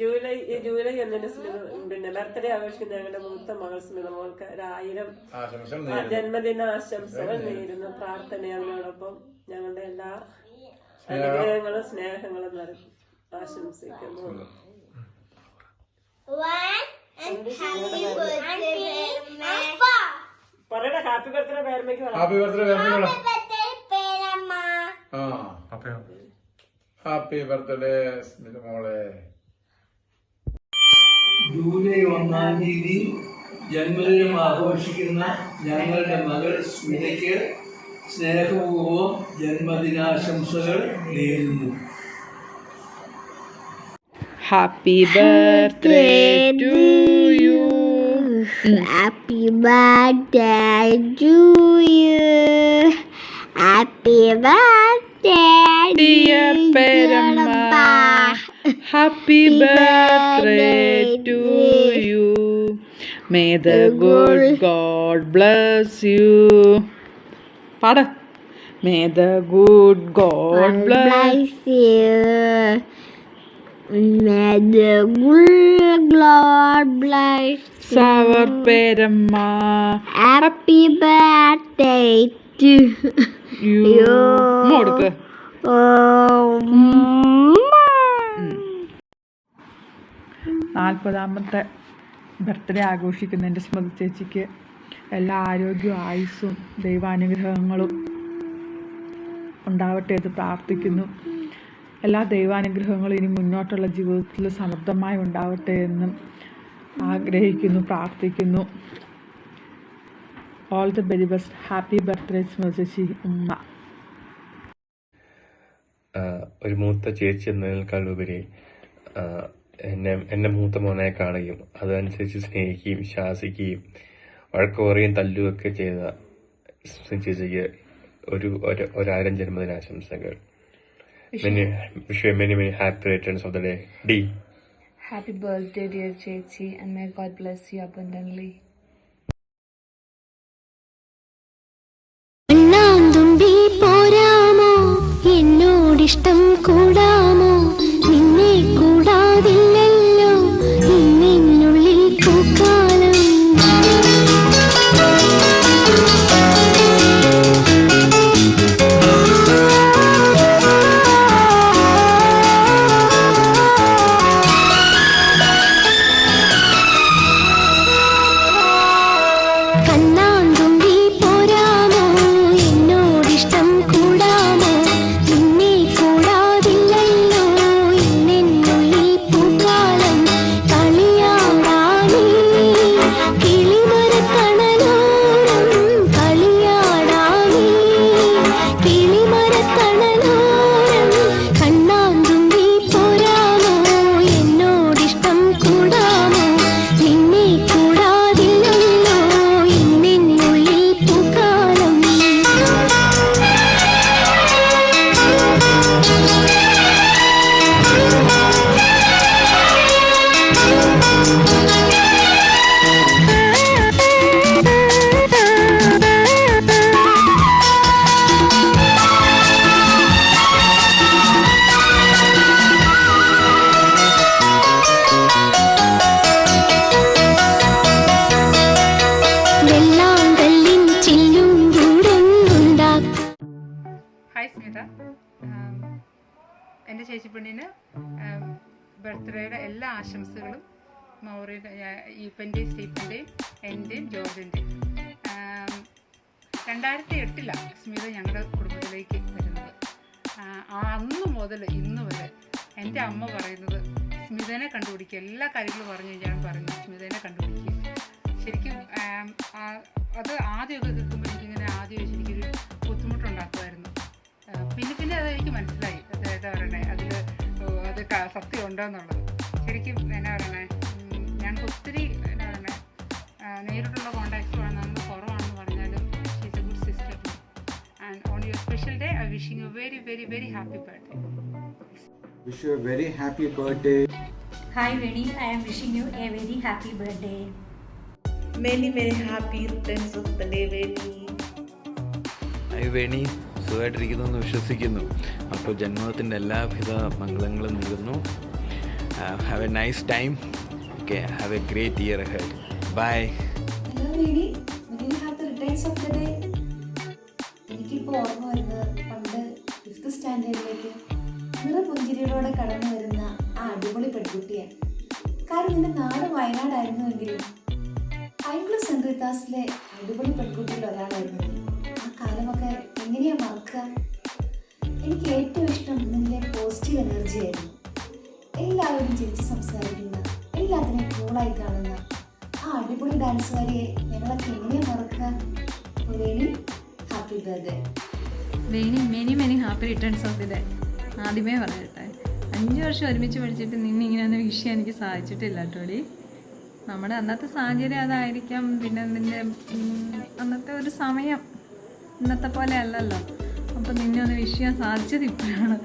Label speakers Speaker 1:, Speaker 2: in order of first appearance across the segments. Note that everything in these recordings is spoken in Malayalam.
Speaker 1: ജൂലൈ 1 പിന്നെ ബർത്ത്ഡേ ആഘോഷിക്കുന്ന ഞങ്ങളുടെ മൂത്ത മകൾ സ്മിത മോൾക്ക് 1000 ജന്മദിന ആശംസകൾ നേരുന്നു. പ്രാർത്ഥന അതിനോടൊപ്പം ഞങ്ങളുടെ എല്ലാ അനുഗ്രഹങ്ങളും സ്നേഹങ്ങളും ആശംസിക്കുന്നു. പറയടാ ഹാപ്പി ബർത്ത്ഡേ പേരമ്മയ്ക്ക്.
Speaker 2: Happy birthday happy birthday Smitha മോളെ.
Speaker 3: ജൂലൈ 1 ജന്മദിനം ആഘോഷിക്കുന്ന ഞങ്ങളുടെ മകൾ സ്മിതയ്ക്ക് സ്നേഹപൂർവ്വം ജന്മദിനാശംസകൾ നേരുന്നു.
Speaker 4: Happy birthday to you.
Speaker 5: Happy birthday to you. Happy birthday
Speaker 4: Dear Peramma. Happy birthday to you. May the good God bless you. Pada. May the good God bless
Speaker 5: you. May the good Lord bless
Speaker 4: our Peramma.
Speaker 5: Happy birthday to
Speaker 4: you. Modukku. 40ാമത്തെ ബർത്ത്ഡേ ആഘോഷിക്കുന്ന എൻ്റെ സ്മൃതി ചേച്ചിക്ക് എല്ലാ ആരോഗ്യവും ആയുസ്സും ദൈവാനുഗ്രഹങ്ങളും ഉണ്ടാവട്ടെ എന്ന് പ്രാർത്ഥിക്കുന്നു. എല്ലാ ദൈവാനുഗ്രഹങ്ങളും ഇനി മുന്നോട്ടുള്ള ജീവിതത്തിൽ സമൃദ്ധമായി ഉണ്ടാവട്ടെ എന്നും ആഗ്രഹിക്കുന്നു, പ്രാർത്ഥിക്കുന്നു. All the very best. Happy birthday Smriti ചേച്ചി ഉമ്മ.
Speaker 6: ഒരു മൂത്ത ചേച്ചി എന്നതിനേക്കാളുപരി എന്നെ മൂത്ത മോനെ കാണുകയും അതനുസരിച്ച് സ്നേഹിക്കുകയും ശാസിക്കുകയും വഴക്ക് പറയുകയും തല്ലുകയൊക്കെ ചെയ്ത ചേച്ചിക്ക് 1000 ജന്മദിനാശംസകൾ. Wish you many happy returns of the day. D.
Speaker 7: Happy birthday, dear Chechi, and may God bless you abundantly.
Speaker 5: അണ്ണാന്തുമ്പി പോരാമോ എന്നോടിഷ്ടം കൂടാമോ നിന്നെ കൂടാതില്ലല്ലോ നിന്നുള്ളിൽ പൂക്കാലം. കണ്ണാന്തുമ്പി പോരാമോ എന്നോടിഷ്ടം കൂടാമോ നിന്നെ കൂടാതില്ലല്ലോ നിന്നുള്ളിൽ പൂക്കാലം. കളിയാടാനീ കിളിമരത്തണലോരം കളിയാടാനീ കിളിമരത്തണലോരം കണ്ണാന്തുമ്പി പോരാമോ എന്നോടിഷ്ടം കൂടാമോ നിന്നെ കൂടാതില്ലല്ലോ നിന്നുള്ളിൽ പൂക്കാലം. വെള്ളാങ്കല്ലിൻ ചില്ലും കൂടുന്നുണ്ടാക്കും.
Speaker 8: ഹായ് സ്മിത. എൻ്റെ ചേച്ചിപ്പെണ്ണിന് ബർത്ത്ഡേയുടെ എല്ലാ ആശംസകളും മൗറിയുടെ ഈപ്പൻ്റെയും സ്റ്റീഫൻ്റെയും എൻ്റെയും ജോർജിൻ്റെയും. 2008 സ്മിത ഞങ്ങളുടെ കുടുംബത്തിലേക്ക് വരുന്നത്. അന്ന് മുതൽ ഇന്ന് വരെ എൻ്റെ അമ്മ പറയുന്നത് സ്മിതനെ കണ്ടുപിടിക്കുക, എല്ലാ കാര്യങ്ങളും പറഞ്ഞു ഞാൻ പറയുന്നത് സ്മിതനെ കണ്ടുപിടിക്കുക. ശരിക്കും അത് ആദ്യമൊക്കെ കേൾക്കുമ്പോൾ എനിക്കിങ്ങനെ ശരിക്കൊരു ബുദ്ധിമുട്ടുണ്ടാക്കുമായിരുന്നു. പിന്നെ അതെനിക്ക് മനസ്സിലായി എന്താ പറയണേ അത് സത്യം ഉണ്ടോയെന്നുള്ളത്. ശരിക്കും എന്നാ പറയണേ ഞങ്ങൾക്ക് ഒത്തിരി എന്നാ പറയണേ നേരിട്ടുള്ള കോണ്ടാക്ട്സ് നമുക്ക് കുറവാണെന്ന് പറഞ്ഞാലും she's A good sister. And on your special day I wishing you very very very happy birthday.
Speaker 9: Wish you a very happy birthday.
Speaker 10: Hi Veni, I am wishing you a very happy birthday.
Speaker 11: Many happy returns of the day, Veni.
Speaker 12: Hi Veni, സുഖമായിട്ടിരിക്കുന്നു എന്ന് വിശ്വസിക്കുന്നു. അപ്പോൾ ജന്മദിനത്തിൻ്റെ എല്ലാവിധ മംഗളങ്ങളും നേരുന്നു. have a nice time. Okay, have a great year ahead. Bye.
Speaker 10: Hello, Veni. When you have the returns of the day? എനിക്കിപ്പോൾ ഓർമ്മ വരുന്നത് പണ്ട് 5th സ്റ്റാൻഡേർഡിലേക്ക് നിറപുഞ്ചിരിയോടെ കടന്നു വരുന്ന ആ അടിപൊളി പെൺകുട്ടിയാണ്. കാരണം നിന്റെ നാട് വയനാടായിരുന്നുവെങ്കിലും ഐക്ലസ് സെന്റ് റീത്താസിലെ അടിപൊളി പെൺകുട്ടിയിൽ ഒരാളായിരുന്നു നീ. ആ കാലമൊക്കെ എങ്ങനെയാ മറക്കുക? എനിക്ക് ഏറ്റവും ഇഷ്ടം നിന്റെ പോസിറ്റീവ് എനർജി ആയിരുന്നു. എല്ലാവരും ചിരിച്ച് സംസാരിക്കുന്ന, എല്ലാത്തിനെയും കൂളായി കാണുന്ന ആ അടിപൊളി ഡാൻസുകാരിയെ ഞങ്ങളൊക്കെ എങ്ങനെയാ മറക്കുക? Veni, happy birthday.
Speaker 7: Veni, many many happy returns of the day. ആദ്യമേ പറയട്ടെ, 5 വർഷം ഒരുമിച്ച് പഠിച്ചിട്ട് നിന്നെ ഇങ്ങനെയൊന്നും വിഷയം എനിക്ക് സാധിച്ചിട്ടില്ല കേട്ടോടി. നമ്മുടെ അന്നത്തെ സാഹചര്യം അതായിരിക്കാം. പിന്നെ നിൻ്റെ അന്നത്തെ ഒരു സമയം ഇന്നത്തെ പോലെ അല്ലല്ലോ. അപ്പം നിന്നെ ഒന്ന് വിഷയം സാധിച്ചത് ഇപ്പോഴാണ്.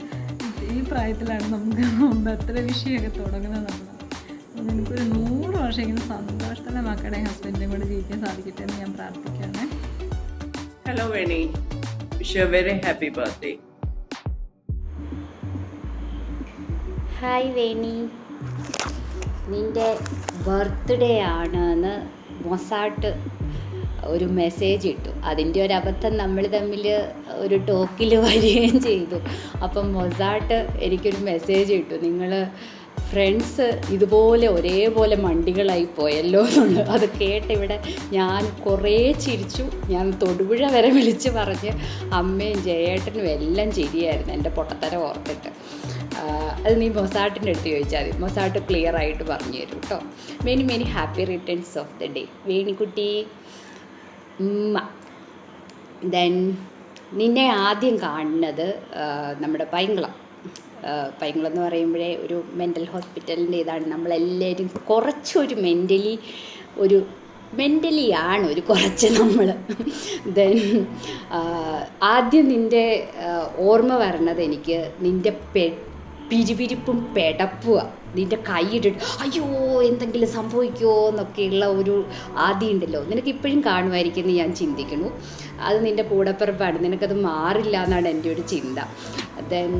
Speaker 7: ഈ പ്രായത്തിലാണ് നമുക്ക് ബർത്ത്ഡേ വിഷയമൊക്കെ തുടങ്ങുന്നത്. അപ്പോൾ നിനക്കൊരു 100 വർഷമെങ്കിലും സന്തോഷത്തോടെ മക്കളുടെ ഹസ്ബൻഡിനും കൂടെ ജീവിക്കാൻ സാധിക്കട്ടെ എന്ന് ഞാൻ പ്രാർത്ഥിക്കുകയാണ്.
Speaker 1: Hello Veni, wish you a very happy birthday.
Speaker 13: Hi Veni, നിൻ്റെ ബർത്ത്ഡേ ആണെന്ന് മൊസാട്ട് ഒരു മെസ്സേജ് ഇട്ടു. അതിൻ്റെ ഒരു അബദ്ധം നമ്മൾ തമ്മിൽ ഒരു ടോക്കിൽ വരികയും ചെയ്തു. അപ്പം മൊസാട്ട് എനിക്കൊരു മെസ്സേജ് ഇട്ടു, നിങ്ങൾ ഫ്രണ്ട്സ് ഇതുപോലെ ഒരേപോലെ മണ്ടികളായി പോയല്ലോ എന്നുള്ളത്. അത് കേട്ട് ഇവിടെ ഞാൻ കുറേ ചിരിച്ചു. ഞാൻ തൊടുപുഴ വരെ വിളിച്ച് പറഞ്ഞ് അമ്മയും ജയേട്ടനും എല്ലാം ചിരിയായിരുന്നു എൻ്റെ പൊട്ടത്തരം ഓർത്തിട്ട്. അത് നീ മൊസാട്ടിൻ്റെ അടുത്ത് ചോദിച്ചാൽ മതി, മൊസാട്ട് ക്ലിയർ ആയിട്ട് പറഞ്ഞു തരും കേട്ടോ. Many many happy returns of the day വേണിക്കുട്ടി. ദെൻ നിന്നെ ആദ്യം കാണുന്നത് നമ്മുടെ പൈങ്കുളം എന്ന് പറയുമ്പോഴേ ഒരു മെൻ്റൽ ഹോസ്പിറ്റലിൻ്റെ ഇതാണ്. നമ്മളെല്ലാവരും കുറച്ചൊരു മെൻ്റലി ആണ് ഒരു കുറച്ച് നമ്മൾ. ദെൻ ആദ്യം നിൻ്റെ ഓർമ്മ വരണത് എനിക്ക് നിൻ്റെ പിരിപിരിപ്പും പെടപ്പുമാണ്. നിൻ്റെ കൈയിട്ടിട്ട് അയ്യോ എന്തെങ്കിലും സംഭവിക്കുമോ എന്നൊക്കെയുള്ള ഒരു ആദ്യം ഉണ്ടല്ലോ. നിനക്ക് ഇപ്പോഴും കാണുമായിരിക്കും എന്ന് ഞാൻ ചിന്തിക്കുന്നു. അത് നിൻ്റെ കൂടപ്പിറപ്പാണ്, നിനക്കത് മാറില്ല എന്നാണ് എൻ്റെ ഒരു ചിന്ത. ദെൻ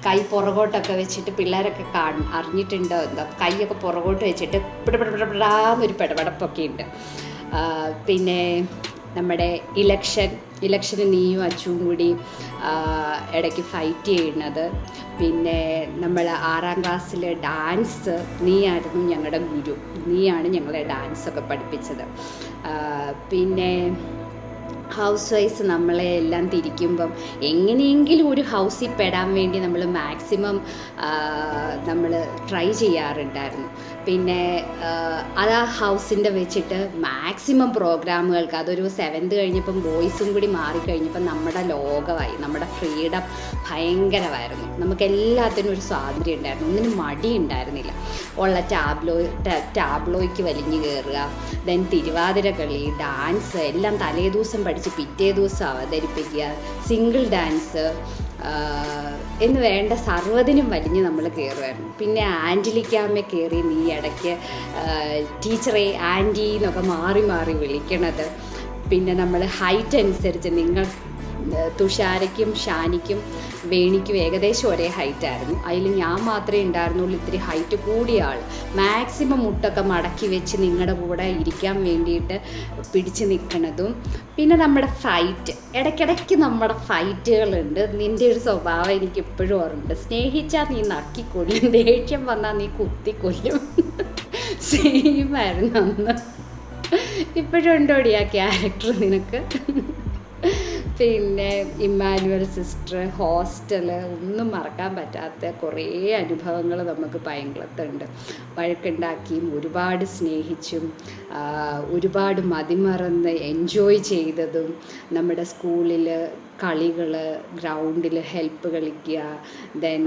Speaker 13: കൈ പുറകോട്ടൊക്കെ വെച്ചിട്ട് പിള്ളേരൊക്കെ അറിഞ്ഞിട്ടുണ്ടോ എന്താ, കൈയൊക്കെ പുറകോട്ട് വെച്ചിട്ട് പിടപിടാന്നൊരു പെടപെടപ്പൊക്കെ ഉണ്ട്. പിന്നെ നമ്മുടെ ഇലക്ഷന് നീയും അച്ചുവും കൂടി ഇടയ്ക്ക് ഫൈറ്റ് ചെയ്യുന്നത്. പിന്നെ നമ്മൾ 6ാം ക്ലാസ്സിലെ ഡാൻസ് നീയായിരുന്നു ഞങ്ങളുടെ ഗുരു, നീയാണ് ഞങ്ങളെ ഡാൻസൊക്കെ പഠിപ്പിച്ചത്. പിന്നെ ഹൗസ് വൈസ് നമ്മളെ എല്ലാം തിരിക്കുമ്പം എങ്ങനെയെങ്കിലും ഒരു ഹൗസിൽ പെടാൻ വേണ്ടി നമ്മൾ മാക്സിമം നമ്മൾ ട്രൈ ചെയ്യാറുണ്ടായിരുന്നു. പിന്നെ അത് ആ ഹൗസിൻ്റെ വെച്ചിട്ട് മാക്സിമം പ്രോഗ്രാമുകൾക്ക് അതൊരു 7th കഴിഞ്ഞപ്പം ബോയ്സും കൂടി മാറിക്കഴിഞ്ഞപ്പം നമ്മുടെ ലോകമായി, നമ്മുടെ ഫ്രീഡം ഭയങ്കരമായിരുന്നു. നമുക്കെല്ലാത്തിനും ഒരു സ്വാതന്ത്ര്യം ഉണ്ടായിരുന്നു, ഒന്നിനും മടി ഉണ്ടായിരുന്നില്ല. ഉള്ള ടാബ്ലോയ്ക്ക് വലിഞ്ഞു കയറുക, ദെൻ തിരുവാതിര കളി, ഡാൻസ് എല്ലാം തലേ ദിവസം പഠിച്ച് പിറ്റേ ദിവസം അവതരിപ്പിക്കുക, സിംഗിൾ ഡാൻസ് എന്ന് വേണ്ട സർവ്വതിനും വലിഞ്ഞ് നമ്മൾ കയറുമായിരുന്നു. പിന്നെ ആൻറ്റിലിക്കാമ്മ കയറി നീ ഇടയ്ക്ക് ടീച്ചറെ ആൻറ്റി എന്നൊക്കെ മാറി മാറി വിളിക്കണത്. പിന്നെ നമ്മൾ ഹൈറ്റ് അനുസരിച്ച് നിങ്ങൾ തുഷാരയ്ക്കും ഷാനിക്കും വേണിക്കും ഏകദേശം ഒരേ ഹൈറ്റായിരുന്നു. അതിൽ ഞാൻ മാത്രമേ ഉണ്ടായിരുന്നുള്ളൂ ഇത്തിരി ഹൈറ്റ് കൂടിയ ആൾ. മാക്സിമം മുട്ടൊക്കെ മടക്കി വെച്ച് നിങ്ങളുടെ കൂടെ ഇരിക്കാൻ വേണ്ടിയിട്ട് പിടിച്ച് നിൽക്കണതും. പിന്നെ നമ്മുടെ ഫൈറ്റ്, ഇടയ്ക്കിടയ്ക്ക് നമ്മുടെ ഫൈറ്റുകളുണ്ട്. നിൻ്റെ ഒരു സ്വഭാവം എനിക്ക് ഇപ്പോഴും ഓർമ്മയുണ്ട്. സ്നേഹിച്ചാൽ നീ നക്കിക്കൊല്ലും, ദേഷ്യം വന്നാൽ നീ കുത്തിക്കൊല്ലും. സെയിമായിരുന്നു അന്ന്. ഇപ്പോഴും ഉണ്ടോടി ആ ക്യാരക്ടർ നിനക്ക്? പിന്നെ ഇമ്മാനുവൽ സിസ്റ്റർ, ഹോസ്റ്റൽ, ഒന്നും മറക്കാൻ പറ്റാത്ത കുറേ അനുഭവങ്ങൾ നമുക്ക് പൈങ്കുളത്തുണ്ട്. വഴക്കുണ്ടാക്കിയും ഒരുപാട് സ്നേഹിച്ചും ഒരുപാട് മതിമറന്ന് എൻജോയ് ചെയ്തതും, നമ്മുടെ സ്കൂളിൽ കളികൾ, ഗ്രൗണ്ടിൽ ഹെൽപ്പ് കളിക്കുക, ദെൻ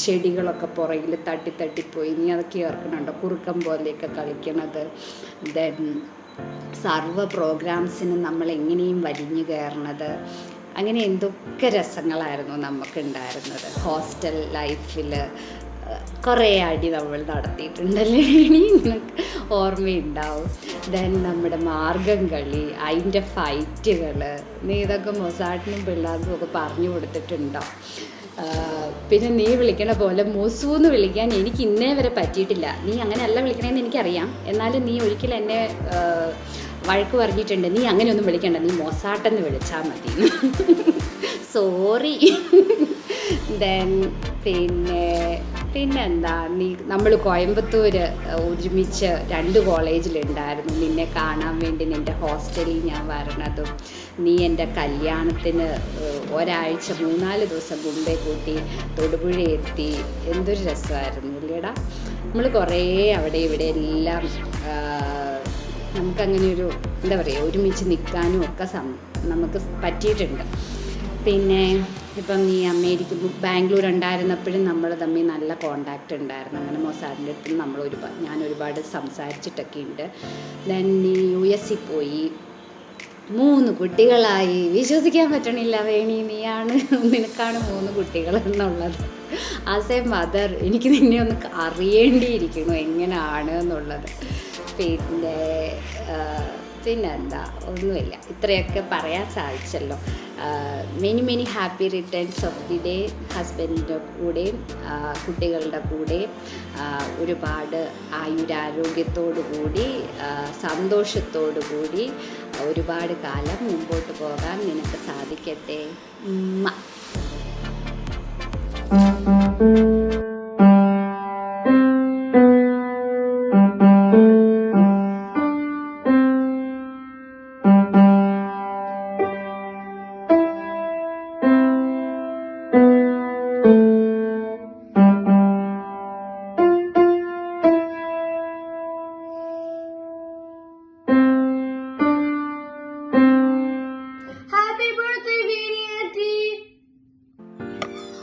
Speaker 13: ചെടികളൊക്കെ പുറകിൽ തട്ടിപ്പോയി നീ അതൊക്കെ ഓർക്കണുണ്ടോ, കുറുക്കം പോലെയൊക്കെ കളിക്കണത്. ദെൻ സർവ്വ പ്രോഗ്രാംസിനും നമ്മൾ എങ്ങനെയും വലിഞ്ഞു കയറണത്. അങ്ങനെ എന്തൊക്കെ രസങ്ങളായിരുന്നു നമുക്കുണ്ടായിരുന്നത്. ഹോസ്റ്റൽ ലൈഫിൽ കുറേ അടി നമ്മൾ നടത്തിയിട്ടുണ്ടല്ലേ, നിനക്ക് ഓർമ്മയുണ്ടാവും. ദെൻ നമ്മുടെ മാർഗം കളി, അതിൻ്റെ ഫൈറ്റുകൾ, നീ ഇതൊക്കെ മൊസാട്ടിനും പിള്ളേർക്കും ഒക്കെ പറഞ്ഞു കൊടുത്തിട്ടുണ്ടോ? പിന്നെ നീ വിളിക്കണ പോലെ മൊസു എന്ന് വിളിക്കാൻ എനിക്ക് ഇന്നേ വരെ പറ്റിയിട്ടില്ല. നീ അങ്ങനെയല്ല വിളിക്കണമെന്ന് എനിക്കറിയാം, എന്നാലും നീ ഒരിക്കലും എന്നെ വഴക്ക് പറഞ്ഞിട്ടുണ്ട്, നീ അങ്ങനെയൊന്നും വിളിക്കണ്ട, നീ മൊസാട്ടെന്ന് വിളിച്ചാൽ മതി. സോറി. ദെൻ പിന്നെന്താ, നമ്മൾ കോയമ്പത്തൂർ ഒരുമിച്ച് 2 കോളേജിലുണ്ടായിരുന്നു. നിന്നെ കാണാൻ വേണ്ടി നിൻ്റെ ഹോസ്റ്റലിൽ ഞാൻ വരണതും നീ എൻ്റെ കല്യാണത്തിന് ഒരാഴ്ച 3-4 ദിവസം മുമ്പേ കൂട്ടി തൊടുപുഴ എത്തി. എന്തൊരു രസമായിരുന്നു ഇല്ലേടാ. നമ്മൾ കുറേ അവിടെ ഇവിടെ എല്ലാം നമുക്കങ്ങനെ ഒരു എന്താ പറയുക, ഒരുമിച്ച് നിൽക്കാനും ഒക്കെ നമുക്ക് പറ്റിയിട്ടുണ്ട്. പിന്നെ ഇപ്പം നീ ബാംഗ്ലൂർ ഉണ്ടായിരുന്നപ്പോഴും നമ്മൾ തമ്മിൽ നല്ല കോണ്ടാക്റ്റ് ഉണ്ടായിരുന്നു. അങ്ങനെ മൊസാദിൻ്റെ അടുത്ത് ഞാൻ ഒരുപാട് സംസാരിച്ചിട്ടൊക്കെ ഉണ്ട്. ദെൻ നീ US പോയി, 3 കുട്ടികളായി. വിശ്വസിക്കാൻ പറ്റണില്ല വേണി, നിനക്കാണ് 3 കുട്ടികൾ എന്നുള്ളത്. ആസ് എ മദർ എനിക്ക് നിന്നെ ഒന്ന് അറിയേണ്ടിയിരിക്കുന്നു എങ്ങനെയാണ് എന്നുള്ളത്. പിന്നെന്താ, ഒന്നുമില്ല, ഇത്രയൊക്കെ പറയാൻ സാധിച്ചല്ലോ. Many happy returns of the day. ഹസ്ബൻഡിൻ്റെ കൂടെയും കുട്ടികളുടെ കൂടെയും ഒരുപാട് ആയുരാരോഗ്യത്തോടു കൂടി സന്തോഷത്തോടു കൂടി ഒരുപാട് കാലം മുമ്പോട്ട് പോകാൻ നിനക്ക് സാധിക്കട്ടെ.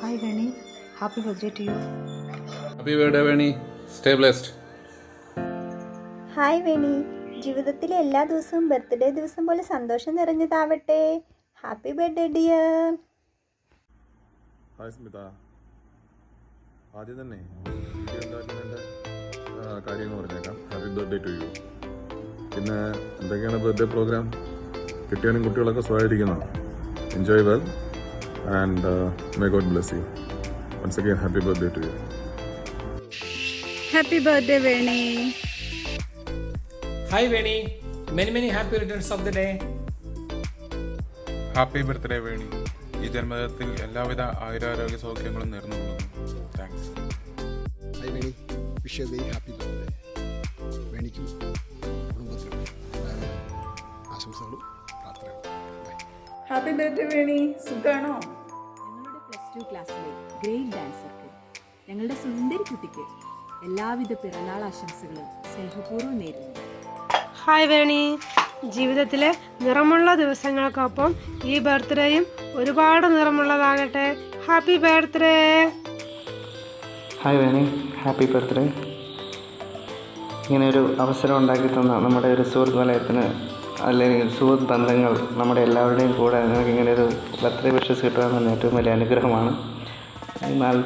Speaker 10: Hi Veni, happy birthday to you.
Speaker 2: Happy birthday Veni, stay blessed.
Speaker 10: Hi Veni, ജീവിതത്തിലെ എല്ലാ ദിവസവും ബർത്ത്ഡേ ദിവസം പോലെ സന്തോഷം നിറഞ്ഞതാവട്ടെ. Happy birthday dear.
Speaker 14: Hi Smitha, ആദ്യം തന്നെ ഉണ്ടാക്കുന്നതിൻ്റെ കാര്യങ്ങൾ പറഞ്ഞേക്കാം. Happy birthday to you. പിന്നെ എന്തൊക്കെയാണ് ബർത്ത്ഡേ പ്രോഗ്രാം? കിട്ടിയാനും കുട്ടികളൊക്കെ സുഖമായിരിക്കുന്നോ? Enjoy well and may God bless you. Once again happy birthday to you.
Speaker 7: Happy birthday Veni.
Speaker 15: Hi Veni, many happy returns of the day.
Speaker 2: Happy birthday Veni. ഈ ജന്മദിനത്തിൽ എല്ലാവിധ ആയുരാരോഗ്യ സൗഖ്യങ്ങളും നേർന്നുകൊള്ളുന്നു. Thanks.
Speaker 16: Hi Veni, wish you very happy birthday. വേണിക്കും കുടുംബത്തിനും ആശംസകളും പ്രാർത്ഥനകളും.
Speaker 4: ഹാപ്പി ബർത്ത്ഡേ വേണി, സുഖാണോ?
Speaker 17: ഞങ്ങളുടെ +2 ക്ലാസ്സിലെ ഗ്രേറ്റ് ഡാൻസർക്ക് ഞങ്ങളുടെ സുന്ദരി കുട്ടിക്ക് എല്ലാവിധ പിറന്നാൾ ആശംസകളും സ്നേഹപൂർവ്വം നേരുന്നു.
Speaker 18: ഹായ് വേണി, ജീവിതത്തിലെ നിറമുള്ള ദിവസങ്ങൾക്കൊപ്പം ഈ ബർത്ത്ഡേയും ഒരുപാട് നിറമുള്ളതാകട്ടെ. Happy birthday.
Speaker 19: Hi Veni, happy birthday. ഇങ്ങനെ ഒരു അവസരം ഉണ്ടാക്കി തന്ന നമ്മുടെ ഒരു സുഹൃത്ത് വലയത്തിന് അല്ലെങ്കിൽ സുഹൃത്ത് ബന്ധങ്ങൾ നമ്മുടെ എല്ലാവരുടെയും കൂടെ നിങ്ങൾക്ക് ഇങ്ങനെ ഒരു ബർത്ത്ഡേ വിഷസ് കിട്ടുക എന്ന ഏറ്റവും വലിയ അനുഗ്രഹമാണ്. എന്നാൽ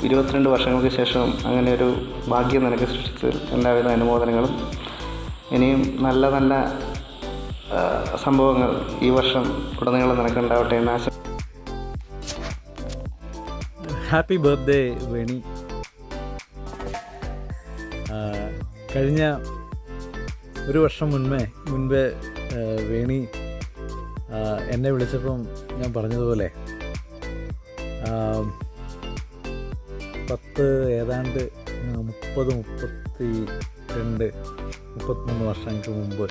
Speaker 19: 22 വർഷങ്ങൾക്ക് ശേഷം അങ്ങനെ ഒരു ഭാഗ്യം നിനക്ക് സൃഷ്ടിച്ചതിൽ എല്ലാവിധ അനുമോദനങ്ങളും. ഇനിയും നല്ല നല്ല സംഭവങ്ങൾ ഈ വർഷം ഉടനീളം നിനക്കുണ്ടാവട്ടെ എന്ന് ആശംസിക്കുന്നു.
Speaker 20: Happy birthday Veni. കഴിഞ്ഞ ഒരു വർഷം മുൻപേ വേണി എന്നെ വിളിച്ചപ്പം ഞാൻ പറഞ്ഞതുപോലെ ഏതാണ്ട് 33 വർഷങ്ങൾക്ക് മുമ്പ്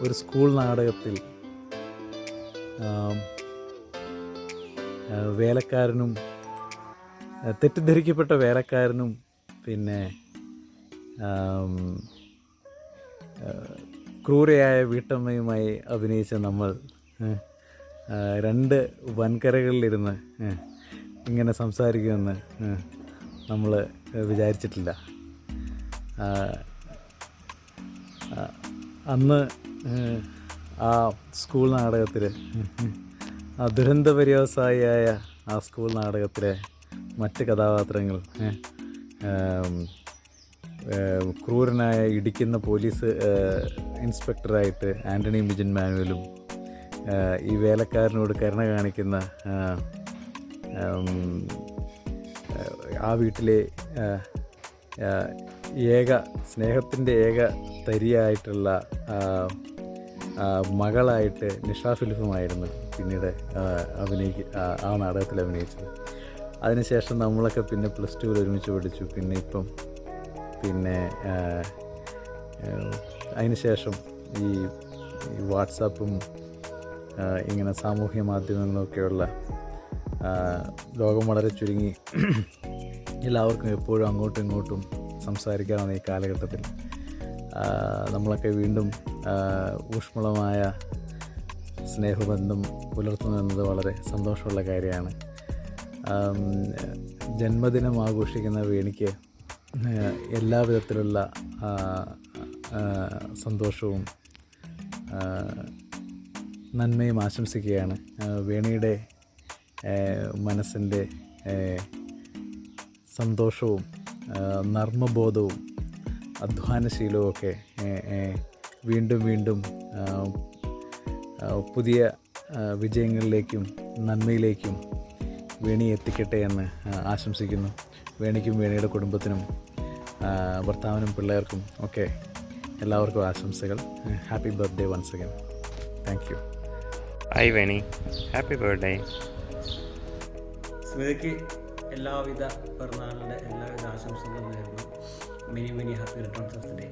Speaker 20: ഒരു സ്കൂൾ നാടകത്തിൽ വേലക്കാരനും തെറ്റിദ്ധരിക്കപ്പെട്ട വേലക്കാരനും പിന്നെ ക്രൂരയായ വീട്ടമ്മയുമായി അഭിനയിച്ച നമ്മൾ 2 വൻകരകളിലിരുന്ന് ഇങ്ങനെ സംസാരിക്കുമെന്ന് നമ്മൾ വിചാരിച്ചിട്ടില്ല. അന്ന് ആ സ്കൂൾ നാടകത്തിൽ ആ ദുരന്ത പര്യവസായിയായ ആ സ്കൂൾ നാടകത്തിലെ മറ്റ് കഥാപാത്രങ്ങൾ ക്രൂരനായ ഇടിക്കുന്ന പോലീസ് ഇൻസ്പെക്ടറായിട്ട് ആൻ്റണി മിജൻ മാനുവലും ഈ വേലക്കാരനോട് കരുണ കാണിക്കുന്ന ആ വീട്ടിലെ സ്നേഹത്തിൻ്റെ ഏക തരിയായിട്ടുള്ള മകളായിട്ട് നിഷ ഫിലിപ്പുമായിരുന്നു പിന്നീട് ആ നാടകത്തിൽ അഭിനയിച്ചത്. അതിനുശേഷം നമ്മളൊക്കെ പിന്നെ +2 ഒരുമിച്ച് പഠിച്ചു. പിന്നെ അതിനുശേഷം ഈ വാട്സാപ്പും ഇങ്ങനെ സാമൂഹ്യ മാധ്യമങ്ങളൊക്കെയുള്ള ലോകം വളരെ ചുരുങ്ങി എല്ലാവർക്കും എപ്പോഴും അങ്ങോട്ടും ഇങ്ങോട്ടും സംസാരിക്കാവുന്ന ഈ കാലഘട്ടത്തിൽ നമ്മളൊക്കെ വീണ്ടും ഊഷ്മളമായ സ്നേഹബന്ധം പുലർത്തുന്നത് വളരെ സന്തോഷമുള്ള കാര്യമാണ്. ജന്മദിനം ആഘോഷിക്കുന്ന വേണിക്ക് എല്ലാ വിധത്തിലുള്ള സന്തോഷവും നന്മയും ആശംസിക്കുകയാണ്. വേണിയുടെ മനസ്സിൻ്റെ സന്തോഷവും നർമ്മബോധവും അധ്വാനശീലവും ഒക്കെ വീണ്ടും പുതിയ വിജയങ്ങളിലേക്കും നന്മയിലേക്കും വേണി എത്തിക്കട്ടെ എന്ന് ആശംസിക്കുന്നു. വേണിക്കും വേണിയുടെ കുടുംബത്തിനും ഭർത്താവിനും പിള്ളേർക്കും ഒക്കെ എല്ലാവർക്കും ആശംസകൾ. Happy birthday once again. Thank you.
Speaker 6: Hi Veni, happy birthday.
Speaker 21: സ്മിതയ്ക്ക് എല്ലാവിധ പിറന്നാളിൻ്റെ എല്ലാവിധ ആശംസകളും നേരുന്നു. Many happy returns of the day.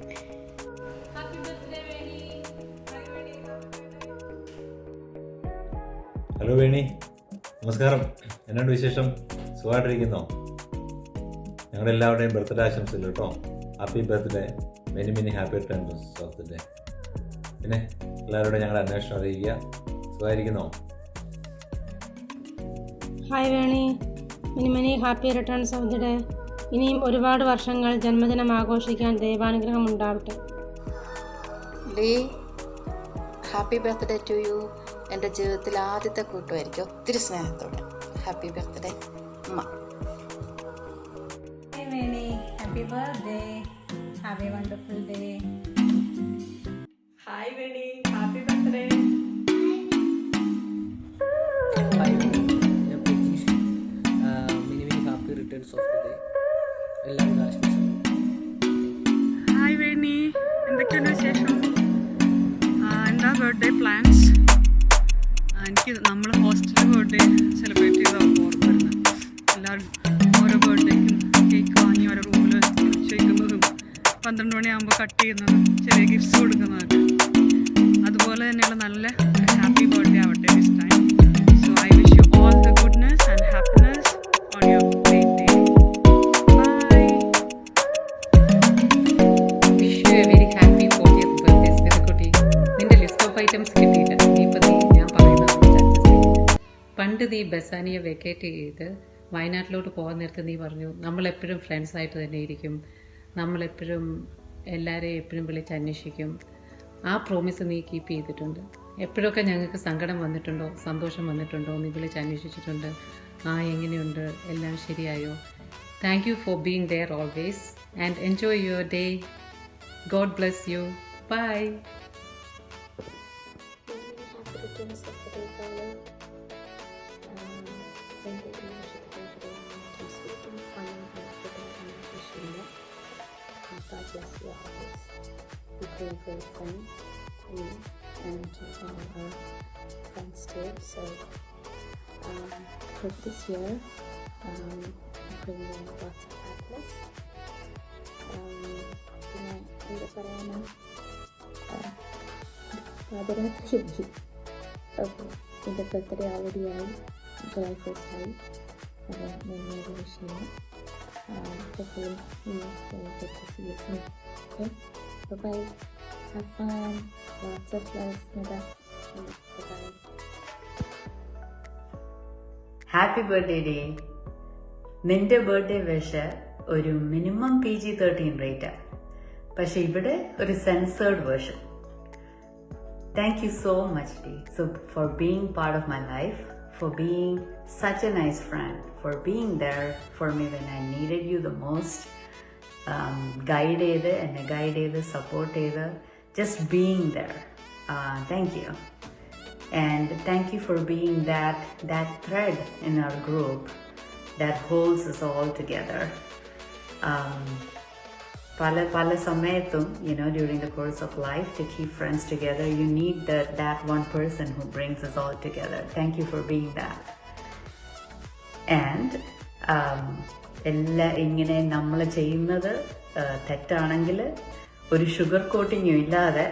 Speaker 22: Hello Veni, നമസ്കാരം. എന്നാണ്ട് വിശേഷം? സുഖമായിട്ടിരിക്കുന്നോ? ഞങ്ങളുടെ എല്ലാവരുടെയും ബർത്ത്ഡേ ആശംസകൾ കേട്ടോ. Happy birthday, many happy returns of the day. പിന്നെ എല്ലാവരോടും ഞങ്ങളുടെ അന്വേഷണം അറിയിക്കുക. സുഖമായിരിക്കുന്നോ?
Speaker 18: Hi Veni, many happy returns of the day. ഇനിയും ഒരുപാട് വർഷങ്ങൾ ജന്മദിനം ആഘോഷിക്കാൻ ദൈവാനുഗ്രഹം ഉണ്ടാവട്ടെ.
Speaker 23: ലീ, ഹാപ്പി ബർത്ത്ഡേ ടു യു. എൻ്റെ ജീവിതത്തിൽ ആദ്യത്തെ കൂട്ടുമായിരിക്കും. ഒത്തിരി സ്നേഹത്തോടെ ഹാപ്പി ബർത്ത്ഡേ അമ്മ.
Speaker 7: Happy birthday, have a wonderful day.
Speaker 1: Hi Veni, happy birthday.
Speaker 21: Hi Veni, ഞാൻ Pratheesh. Many happy returns of the day. എല്ലാവിധ ആശംസകളും.
Speaker 4: ഹായ് വേണി, എന്തൊക്കെയുണ്ട് വിശേഷം? എന്താ ബർത്ത്ഡേ പ്ലാൻസ്? എനിക്ക് നമ്മൾ ഹോസ്റ്റലിൽ ബർത്ത്ഡേ സെലിബ്രേറ്റ് ചെയ്ത ഓർമ്മ വരുന്നത്. എല്ലാവരും ഓരോ ബർത്ത്ഡേക്കും കേക്ക് വാങ്ങി ഓരോ റൂമിൽ വെക്കുന്നതും 12 മണിയാകുമ്പോൾ കട്ട് ചെയ്യുന്നതും ചെറിയ ഗിഫ്റ്റ്സ് കൊടുക്കുന്നതൊക്കെ. അതുപോലെ തന്നെയുള്ള നല്ല ഹാപ്പി ബർത്ത്ഡേ ആവട്ടെ this time. So I wish you all the goodness and happiness on your great day. Bye.
Speaker 8: Wish you a very happy 40th birthday സ്മിതക്കുട്ടി. നിന്റെ ലിസ്റ്റ് ഓഫ് ഐറ്റംസ് കിട്ടിയിട്ട് ഇപ്പം ഞാൻ പറയുന്നത് പണ്ട് നീ ബസാനിയെ വെക്കേറ്റ് ചെയ്ത് വയനാട്ടിലോട്ട് പോകാൻ നേരത്തെ നീ പറഞ്ഞു നമ്മളെപ്പോഴും ഫ്രണ്ട്സായിട്ട് തന്നെ ഇരിക്കും, നമ്മളെപ്പോഴും എല്ലാവരെയും എപ്പോഴും വിളിച്ച് അന്വേഷിക്കും. ആ പ്രോമിസ് നീ കീപ്പ് ചെയ്തിട്ടുണ്ട്. എപ്പോഴൊക്കെ ഞങ്ങൾക്ക് സങ്കടം വന്നിട്ടുണ്ടോ സന്തോഷം വന്നിട്ടുണ്ടോ നീ വിളിച്ച് അന്വേഷിച്ചിട്ടുണ്ട്. എങ്ങനെയുണ്ട്, എല്ലാം ശരിയായോ? Thank you for being there always and enjoy your day. God bless you. Bye.
Speaker 5: God bless you always. Be a great friend to me and to all our friends too. So for this year, I'm bringing lots of happiness. പിന്നെ എന്താ പറയാനാ, പാതിരാത്രി ഓക്കെ എൻ്റെ ബർത്ത്ഡേ ഓൾറെഡി ആയി, July 1st ആയി. അപ്പോൾ ഞാൻ വിഷ് ചെയ്യുന്നു. Hopefully you will get to see you soon. Okay? Bye-bye. Have fun. Lots of love, Smita. Bye-bye.
Speaker 24: Happy birthday day. നിന്റെ ബർത്ത്ഡേ വിഷ് ഒരു മിനിമം PG-13 റേറ്റാണ്, പക്ഷെ ഇവിടെ ഒരു sensored version. Thank you so much day. So for being part of my life, for being such a nice friend, for being there for me when I needed you the most, guide support, just being there. Thank you. And thank you for being that thread in our group that holds us all together. Pala samayathum, during the course of life, to keep friends together, you need that one person who brings us all together. Thank you for being that. And എല്ലാ ഇങ്ങനെ നമ്മൾ ചെയ്യുന്നത് തെറ്റാണെങ്കിൽ ഒരു ഷുഗർ കോട്ടിങ്ങും ഇല്ലാതെ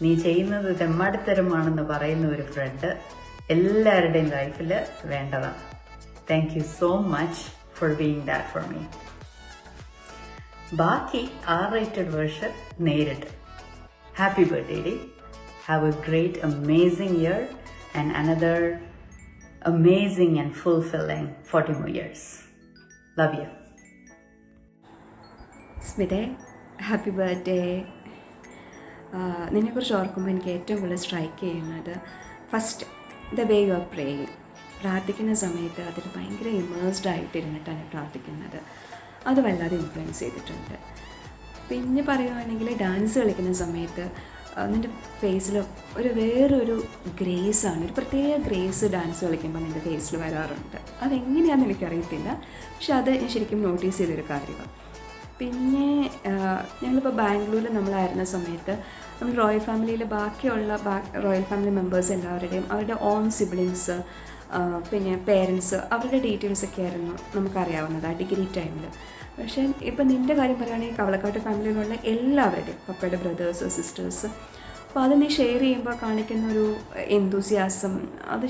Speaker 24: നീ ചെയ്യുന്നത് തെമ്മാടിത്തരമാണെന്ന് പറയുന്ന ഒരു ഫ്രണ്ട് എല്ലാവരുടെയും ലൈഫിൽ വേണ്ടതാണ്. Thank you so much for being that for me. ബാക്കി R-rated വേർഷൻ നേരിട്ട്. Happy birthday day. Have a great amazing year and another amazing and fulfilling 40 more years. Love you.
Speaker 5: സ്മിതേ, ഹാപ്പി ബർത്ത്ഡേ. നിന്നെക്കുറിച്ച് ഓർക്കുമ്പോൾ എനിക്ക് ഏറ്റവും കൂടുതൽ സ്ട്രൈക്ക് ചെയ്യുന്നത് first the way you are praying. പ്രാർത്ഥിക്കുന്ന സമയത്ത് അതിൽ ഭയങ്കര ഇമേഴ്സ്ഡ് ആയിട്ടിരുന്നിട്ടാണ് പ്രാർത്ഥിക്കുന്നത്. അത് വല്ലാതെ ഇൻഫ്ലുവൻസ് ചെയ്തിട്ടുണ്ട്. പിന്നെ പറയുകയാണെങ്കിൽ ഡാൻസ് കളിക്കുന്ന സമയത്ത് നിൻ്റെ ഫേസിൽ വേറൊരു ഗ്രേസാണ്, ഒരു പ്രത്യേക ഗ്രേസ് ഡാൻസ് കളിക്കുമ്പോൾ നിൻ്റെ ഫേസിൽ വരാറുണ്ട്. അതെങ്ങനെയാണെന്ന് എനിക്കറിയത്തില്ല, പക്ഷെ അത് ഞാൻ ശരിക്കും നോട്ടീസ് ചെയ്തൊരു കാര്യമാണ്. പിന്നെ ഞങ്ങളിപ്പോൾ ബാംഗ്ലൂരിൽ നമ്മളായിരുന്ന സമയത്ത് നമ്മൾ റോയൽ ഫാമിലിയിൽ ബാക്കിയുള്ള റോയൽ ഫാമിലി മെമ്പേഴ്സ് എല്ലാവരുടെയും അവരുടെ ഓൺ സിബ്ലിങ്സ്, പിന്നെ പേരൻസ്, അവരുടെ ഡീറ്റെയിൽസൊക്കെ ആയിരുന്നു നമുക്കറിയാവുന്നത് ആ ഡിഗ്രി ടൈമിൽ. പക്ഷേ ഇപ്പം നിൻ്റെ കാര്യം പറയുകയാണെങ്കിൽ കവളക്കാട്ട് ഫാമിലിയിലുള്ള എല്ലാവരുടെയും പപ്പയുടെ ബ്രദേഴ്സ് സിസ്റ്റേഴ്സ്, അപ്പോൾ അത് നീ ഷെയർ ചെയ്യുമ്പോൾ കാണിക്കുന്ന ഒരു എന്തൂസിയാസം, അത്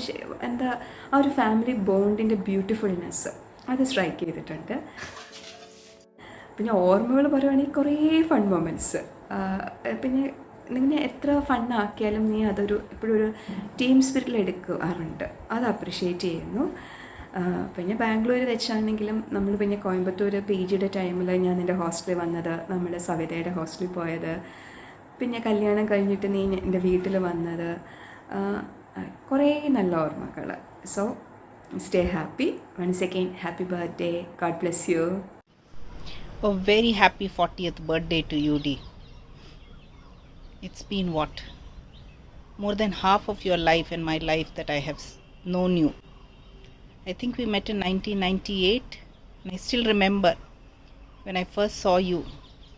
Speaker 5: ആ ഒരു ഫാമിലി ബോണ്ടിൻ്റെ ബ്യൂട്ടിഫുൾനെസ് അത് സ്ട്രൈക്ക് ചെയ്തിട്ടുണ്ട്. പിന്നെ ഓർമ്മകൾ പറയുകയാണെങ്കിൽ കുറേ ഫൺ മൊമെൻറ്റ്സ്. പിന്നെ നിന്നെ എത്ര ഫണ്ണാക്കിയാലും നീ അതൊരു എപ്പോഴും ഒരു ടീം സ്പിരിറ്റിൽ എടുക്കാറുണ്ട്. അത് അപ്രിഷ്യേറ്റ് ചെയ്യുന്നു. പിന്നെ ബാംഗ്ലൂർ വെച്ചാണെങ്കിലും നമ്മൾ പിന്നെ കോയമ്പത്തൂർ PG ടൈമിൽ ഞാൻ നിൻ്റെ ഹോസ്റ്റലിൽ വന്നത്, നമ്മൾ സവിതയുടെ ഹോസ്റ്റലിൽ പോയത്, പിന്നെ കല്യാണം കഴിഞ്ഞിട്ട് നീ എൻ്റെ വീട്ടിൽ വന്നത്, കുറേ നല്ല ഓർമ്മകൾ. So stay happy. Once again happy birthday. God bless you.
Speaker 3: A very happy 40th birthday to you, Dee. It's been what? More than half of your life and my life that I have known you. I think we met in 1998, and I still remember when I first saw you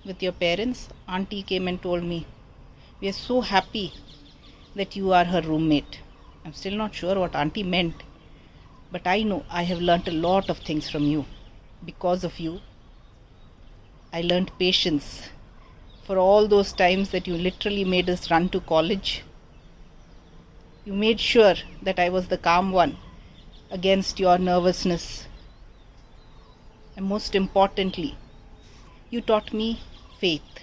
Speaker 3: with your parents. Auntie came and told me, "We are so happy that you are her roommate." I'm still not sure what Auntie meant, but I know I have learnt a lot of things from you. Because of you, I learnt patience for all those times that you literally made us run to college. You made sure that I was the calm one against your nervousness. And most importantly, you taught me faith.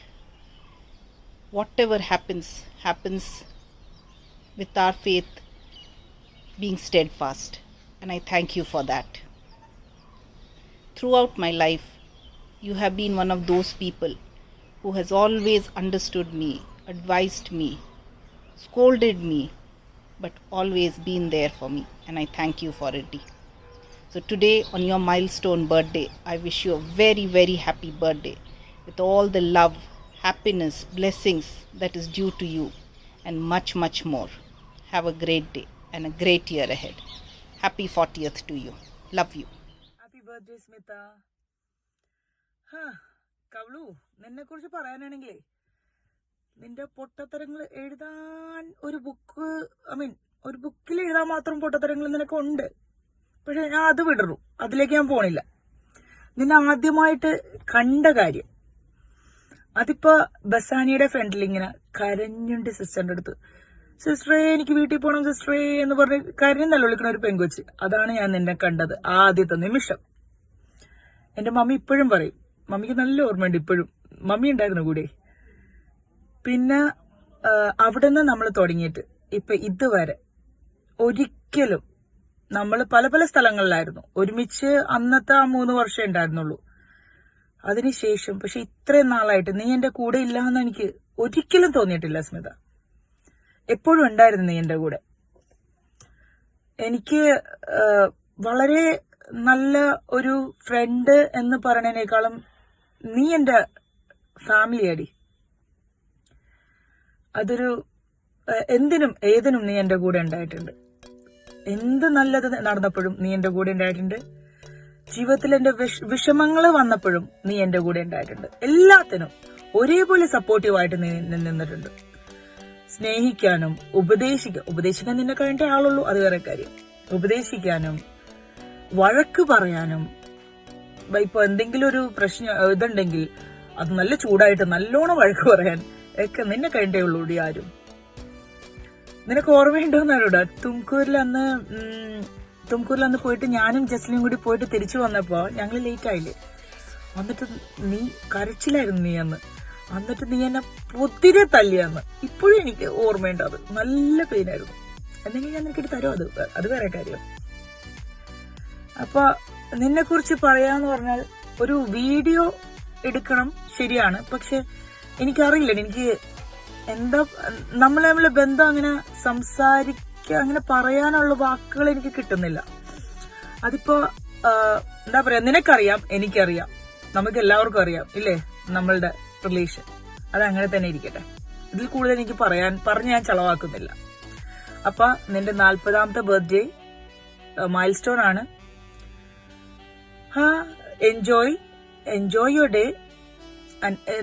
Speaker 3: Whatever happens with our faith being steadfast. And I thank you for that. Throughout my life, you have been one of those people who has always understood me, advised me, scolded me, but always been there for me, and I thank you for it, Dee. So today, on your milestone birthday, I wish you a very, very happy birthday with all the love, happiness, blessings that is due to you, and much, much more. Have a great day and a great year ahead. Happy 40th to you. Love you.
Speaker 9: Happy birthday, Smita. കവളു, നിന്നെക്കുറിച്ച് പറയാനാണെങ്കിലേ, നിന്റെ പൊട്ടത്തരങ്ങൾ എഴുതാൻ ഒരു ബുക്കിൽ എഴുതാൻ മാത്രം പൊട്ടത്തരങ്ങൾ നിനക്ക് ഉണ്ട്. പക്ഷെ ഞാൻ അത് വിടറു, അതിലേക്ക് ഞാൻ പോണില്ല. നിന്നെ ആദ്യമായിട്ട് കണ്ട കാര്യം, അതിപ്പോ ബസാനിയുടെ ഫ്രണ്ടിൽ ഇങ്ങനെ കരഞ്ഞുണ്ട് സിസ്റ്ററിന്റെ അടുത്ത്, സിസ്റ്ററേ എനിക്ക് വീട്ടിൽ പോകണം സിസ്റ്ററേ എന്ന് പറഞ്ഞ് കരഞ്ഞെന്നല്ല വിളിക്കണ ഒരു പെങ്കൊച്ച്. അതാണ് ഞാൻ നിന്നെ കണ്ടത് ആദ്യത്തെ നിമിഷം. എന്റെ മമ്മി ഇപ്പോഴും പറയും, മമ്മിക്ക് നല്ല ഓർമ്മയുണ്ട് ഇപ്പോഴും, മമ്മി ഉണ്ടായിരുന്നു കൂടെ. പിന്നെ അവിടെ നിന്ന് നമ്മൾ തുടങ്ങിയിട്ട് ഇപ്പൊ ഇതുവരെ ഒരിക്കലും നമ്മൾ പല പല സ്ഥലങ്ങളിലായിരുന്നു ഒരുമിച്ച്. അന്നത്തെ ആ 3 വർഷം ഉണ്ടായിരുന്നുള്ളൂ. അതിനുശേഷം പക്ഷെ ഇത്രയും നാളായിട്ട് നീ എന്റെ കൂടെ ഇല്ല എന്ന് എനിക്ക് ഒരിക്കലും തോന്നിയിട്ടില്ല സ്മിത. എപ്പോഴും ഉണ്ടായിരുന്നു നീ എന്റെ കൂടെ. എനിക്ക് വളരെ നല്ല ഒരു ഫ്രണ്ട് എന്ന് പറയുന്നതിനേക്കാളും നീ എന്റെ ഫാമിലി അടി. അതൊരു എന്തിനും ഏതിനും നീ എൻ്റെ കൂടെ ഉണ്ടായിട്ടുണ്ട്. എന്ത് നല്ലത് നടന്നപ്പോഴും നീ എൻ്റെ കൂടെ ഉണ്ടായിട്ടുണ്ട്. ജീവിതത്തിൽ എൻ്റെ വിഷമങ്ങൾ വന്നപ്പോഴും നീ എൻ്റെ കൂടെ ഉണ്ടായിട്ടുണ്ട്. എല്ലാത്തിനും ഒരേപോലെ സപ്പോർട്ടീവായിട്ട് നീ നിന്നിട്ടുണ്ട്. സ്നേഹിക്കാനും ഉപദേശിക്കാൻ നിന്നെ കഴിഞ്ഞ ആളുള്ളൂ, അത് വേറെ കാര്യം. ഉപദേശിക്കാനും വഴക്ക് പറയാനും, ഇപ്പൊ എന്തെങ്കിലും ഒരു പ്രശ്നം ഇതുണ്ടെങ്കിൽ അത് നല്ല ചൂടായിട്ട് നല്ലോണം വഴക്ക് പറയാൻ ഒക്കെ നിന്നെ കഴിഞ്ഞേ ഉള്ളൂ. ആരും നിനക്ക് ഓർമ്മയുണ്ടോന്നാരോടാ, തുംകൂരിൽ അന്ന് പോയിട്ട് ഞാനും ജസ്ലിനും കൂടി പോയിട്ട് തിരിച്ചു വന്നപ്പോ ഞങ്ങൾ ലേറ്റ് ആയില്ലേ, എന്നിട്ട് നീ കരച്ചിലായിരുന്നു നീ അന്ന്. എന്നിട്ട് നീ എന്നെ പൊത്തിരെ തല്ലിയാന്ന്. ഇപ്പോഴും എനിക്ക് ഓർമ്മയുണ്ട്. അത് നല്ല പെയിനായിരുന്നു. എന്തെങ്കിലും ഞാൻ നിനക്കിട്ട് തരും, അത് വേറെ കാര്യം. അപ്പൊ നിന്നെ കുറിച്ച് പറയാന്ന് പറഞ്ഞാൽ ഒരു വീഡിയോ എടുക്കണം, ശരിയാണ്. പക്ഷെ എനിക്കറിയില്ല, എനിക്ക് എന്താ നമ്മളെ ബന്ധം അങ്ങനെ അങ്ങനെ പറയാനുള്ള വാക്കുകൾ എനിക്ക് കിട്ടുന്നില്ല. അതിപ്പോ എന്താ പറയാ, നിനക്കറിയാം, എനിക്കറിയാം, നമുക്ക് എല്ലാവർക്കും അറിയാം ഇല്ലേ നമ്മളുടെ റിലേഷൻ. അതങ്ങനെ തന്നെ ഇരിക്കട്ടെ. ഇതിൽ കൂടുതൽ എനിക്ക് പറഞ്ഞ് ഞാൻ ചെലവാക്കുന്നില്ല. അപ്പൊ നിന്റെ 40ാമത്തെ ബർത്ത്ഡേ മൈൽ സ്റ്റോൺ ആണ്. Enjoy your day.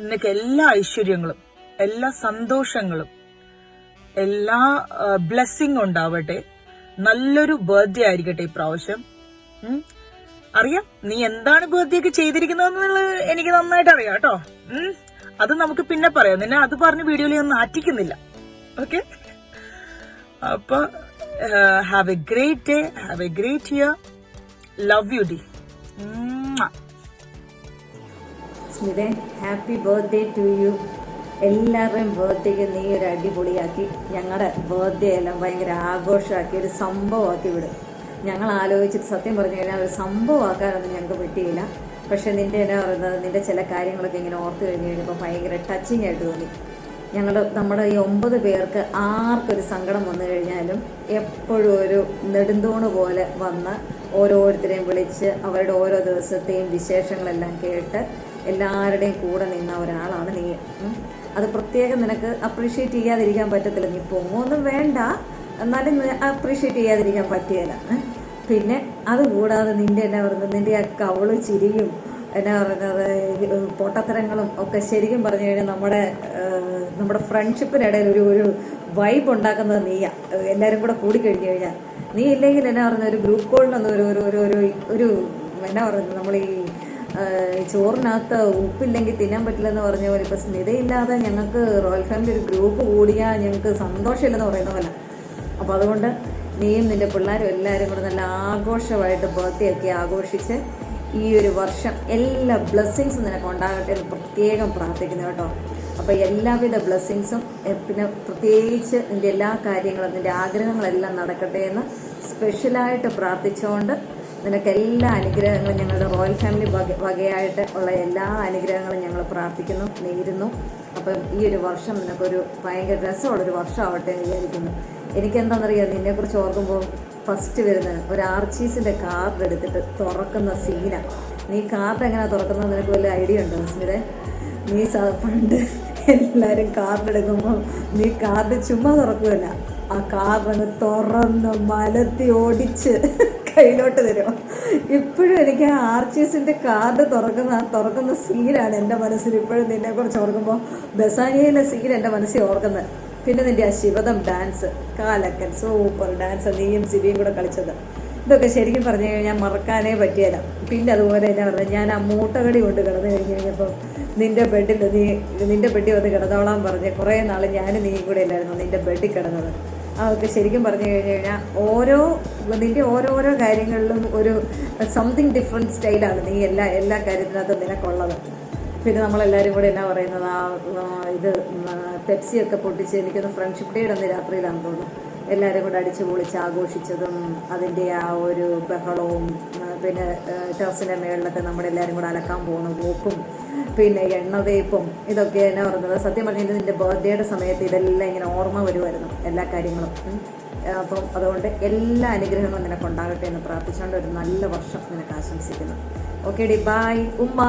Speaker 9: നിനക്ക് എല്ലാ ഐശ്വര്യങ്ങളും, എല്ലാ സന്തോഷങ്ങളും, എല്ലാ ബ്ലെസ്സിങ് ഉണ്ടാവട്ടെ. നല്ലൊരു ബർത്ത്ഡേ ആയിരിക്കട്ടെ ഇപ്രാവശ്യം. അറിയാം നീ എന്താണ് ബർത്ത്ഡേ ഒക്കെ ചെയ്തിരിക്കുന്നതെന്നുള്ളത് എനിക്ക് നന്നായിട്ട് അറിയാം കേട്ടോ. അത് നമുക്ക് പിന്നെ പറയാം. നിന്നെ അത് പറഞ്ഞ് വീഡിയോയിൽ ഞാൻ നാറ്റിക്കുന്നില്ല. ഓക്കെ, അപ്പൊ have a great day, have a great year. Love you ഡി.
Speaker 23: സ്മിതേ, ഹാപ്പി ബർത്ത്ഡേ ടു യു. എല്ലാവരുടെയും ബർത്ത്ഡേക്ക് നീ ഒരു അടിപൊളിയാക്കി ഞങ്ങളുടെ ബർത്ത്ഡേ എല്ലാം ഭയങ്കര ആഘോഷമാക്കി ഒരു സംഭവമാക്കി വിടും. ഞങ്ങൾ ആലോചിച്ചിട്ട് സത്യം പറഞ്ഞു കഴിഞ്ഞാൽ ഒരു സംഭവമാക്കാനൊന്നും ഞങ്ങൾക്ക് പറ്റിയില്ല. പക്ഷേ നിൻ്റെ എന്നാ പറയുന്നത്, നിൻ്റെ ചില കാര്യങ്ങളൊക്കെ ഇങ്ങനെ ഓർത്ത് കഴിഞ്ഞ് കഴിഞ്ഞപ്പോൾ ഭയങ്കര ടച്ചിങ് ആയിട്ട് തോന്നി. നമ്മുടെ ഈ 9 പേർക്ക് ആർക്കൊരു സങ്കടം വന്നു കഴിഞ്ഞാലും എപ്പോഴും ഒരു നെടുന്തൂണ് പോലെ വന്ന് ഓരോരുത്തരെയും വിളിച്ച് അവരുടെ ഓരോ ദിവസത്തെയും വിശേഷങ്ങളെല്ലാം കേട്ട് എല്ലാവരുടെയും കൂടെ നിന്ന ഒരാളാണ് നീ. അത് പ്രത്യേകം നിനക്ക് അപ്രീഷിയേറ്റ് ചെയ്യാതിരിക്കാൻ പറ്റത്തില്ല. നീ പൊങ്ങൊന്നും വേണ്ട, എന്നാലും അപ്രീഷിയേറ്റ് ചെയ്യാതിരിക്കാൻ പറ്റിയല്ല. പിന്നെ അതുകൂടാതെ നിൻ്റെ എന്നാ പറയുന്നത്, നിൻ്റെ ആ കവള് ചിരിയും എന്നാ പറയുന്നത് പൊട്ടത്തരങ്ങളും ഒക്കെ ശരിക്കും പറഞ്ഞു കഴിഞ്ഞാൽ നമ്മുടെ ഫ്രണ്ട്ഷിപ്പിനിടയിൽ ഒരു വൈബ് ഉണ്ടാക്കുന്നത് നീയാ. എല്ലാവരും കൂടെ കൂടിക്കഴിഞ്ഞു കഴിഞ്ഞാൽ നീ ഇല്ലെങ്കിൽ എന്നാ പറയുന്നത് ഒരു ഗ്രൂപ്പ് കോളിനൊന്നും ഒരു എന്നാ പറയുന്നത് നമ്മൾ ഈ ചോറിനകത്ത് ഉപ്പില്ലെങ്കിൽ തിന്നാൻ പറ്റില്ലെന്ന് പറഞ്ഞ പോലെ ഇപ്പം സ്മിതയില്ലാതെ ഞങ്ങൾക്ക് റോയൽ ഫാമിലി ഒരു ഗ്രൂപ്പ് കൂടിയാൽ ഞങ്ങൾക്ക് സന്തോഷമില്ലെന്ന് പറയുന്ന പോലെ. അപ്പോൾ അതുകൊണ്ട് നീയും നിൻ്റെ പിള്ളേരും എല്ലാവരും കൂടെ നല്ല ആഘോഷമായിട്ട് ബർത്ത്ഡേ ഒക്കെ ആഘോഷിച്ച് ഈ ഒരു വർഷം എല്ലാ ബ്ലെസ്സിങ്സും നിനക്ക് ഉണ്ടാകട്ടെ എന്ന് പ്രത്യേകം പ്രാർത്ഥിക്കുന്നു കേട്ടോ. അപ്പോൾ എല്ലാവിധ ബ്ലെസ്സിങ്സും, പിന്നെ പ്രത്യേകിച്ച് നിൻ്റെ എല്ലാ കാര്യങ്ങളും നിൻ്റെ ആഗ്രഹങ്ങളെല്ലാം നടക്കട്ടെ എന്ന് സ്പെഷ്യലായിട്ട് പ്രാർത്ഥിച്ചുകൊണ്ട് നിനക്ക് എല്ലാ അനുഗ്രഹങ്ങളും ഞങ്ങളുടെ റോയൽ ഫാമിലി വകയായിട്ട് ഉള്ള എല്ലാ അനുഗ്രഹങ്ങളും ഞങ്ങൾ പ്രാർത്ഥിക്കുന്നു, നേരുന്നു. അപ്പം ഈ ഒരു വർഷം നിനക്കൊരു ഭയങ്കര രസമുള്ളൊരു വർഷമാവട്ടെ എന്ന് വിചാരിക്കുന്നു. എനിക്കെന്താണെന്നറിയാം, നിന്നെക്കുറിച്ച് ഓർക്കുമ്പോൾ ഫസ്റ്റ് വരുന്നത് ഒരു ആർച്ചീസിൻ്റെ കാർഡ് എടുത്തിട്ട് തുറക്കുന്ന സീനാണ്. നീ കാർഡ് എങ്ങനെയാണ് തുറക്കുന്നത് നിനക്ക് വല്ല ഐഡിയ ഉണ്ടോ സ്മിതേ? നീ പണ്ട് എല്ലാവരും കാർഡ് എടുക്കുമ്പോൾ നീ കാർഡ് ചുമ്മാ തുറക്കുകയല്ല, ആ കാർഡ് അങ്ങ് തുറന്ന് മലത്തി ഓടിച്ച് കയ്യിലോട്ട് തരും. ഇപ്പോഴും എനിക്ക് ആ ആർച്ചീസിൻ്റെ കാർഡ് തുറക്കുന്ന സീനാണ് എൻ്റെ മനസ്സിൽ ഇപ്പോഴും നിന്നെക്കുറിച്ച് ഓർക്കുമ്പോൾ. ബസാനിയയിലെ സീൻ എൻ്റെ മനസ്സിൽ ഓർക്കുന്നത്. പിന്നെ നിൻ്റെ ആ ശിവദം ഡാൻസ്, കാലക്കൻ സൂപ്പർ ഡാൻസ്, നീയും സിബിയും കൂടെ കളിച്ചത്, ഇതൊക്കെ ശരിക്കും പറഞ്ഞു കഴിഞ്ഞാൽ മറക്കാനേ പറ്റിയല്ല. പിന്നെ അതുപോലെ തന്നെ പറഞ്ഞത്, ഞാൻ ആ മൂട്ടകടി കൊണ്ട് കിടന്നു കഴിഞ്ഞ് കഴിഞ്ഞപ്പോൾ നിൻ്റെ ബെഡിൽ നിൻ്റെ ബെഡിൽ വന്ന് കിടന്നോളാൻ പറഞ്ഞ് കുറേ നാൾ ഞാനും നീയും കൂടെ അല്ലായിരുന്നു നിൻ്റെ ബെഡിൽ കിടന്നത്. അതൊക്കെ ശരിക്കും പറഞ്ഞു കഴിഞ്ഞ് കഴിഞ്ഞാൽ നിൻ്റെ ഓരോരോ കാര്യങ്ങളിലും ഒരു സംതിങ് ഡിഫറെൻറ്റ് സ്റ്റൈലാണ് നീ എല്ലാ കാര്യത്തിനകത്തും നിനക്കുള്ളത്. പിന്നെ നമ്മളെല്ലാവരും കൂടെ എന്നാ പറയുന്നത്, ഇത് പെപ്സിയൊക്കെ പൊട്ടിച്ച് എനിക്കൊന്ന് ഫ്രണ്ട്ഷിപ്പ് ഡേയുടെ അന്ന് രാത്രിയിലാണെന്ന് തോന്നുന്നു എല്ലാവരും കൂടെ അടിച്ചു പൊളിച്ച് ആഘോഷിച്ചതും അതിൻ്റെ ആ ഒരു ബഹളവും, പിന്നെ ടെറസിൻ്റെ മേളിലൊക്കെ നമ്മളെല്ലാവരും കൂടെ അലക്കാൻ പോകുന്ന പോക്കും, പിന്നെ എണ്ണതേപ്പും, ഇതൊക്കെ എന്നാ പറയുന്നത്. സത്യം പറഞ്ഞാൽ നിൻ്റെ ബർത്ത്ഡേയുടെ സമയത്ത് ഇതെല്ലാം ഇങ്ങനെ ഓർമ്മ വരുമായിരുന്നു എല്ലാ കാര്യങ്ങളും. അപ്പം അതുകൊണ്ട് എല്ലാ അനുഗ്രഹങ്ങളും നിനക്കുണ്ടാകട്ടെ എന്ന് പ്രാർത്ഥിച്ചുകൊണ്ട് ഒരു നല്ല വർഷം നിനക്ക് ആശംസിക്കുന്നു. ഓക്കെ ഡി, ബൈ ഉമ്മ.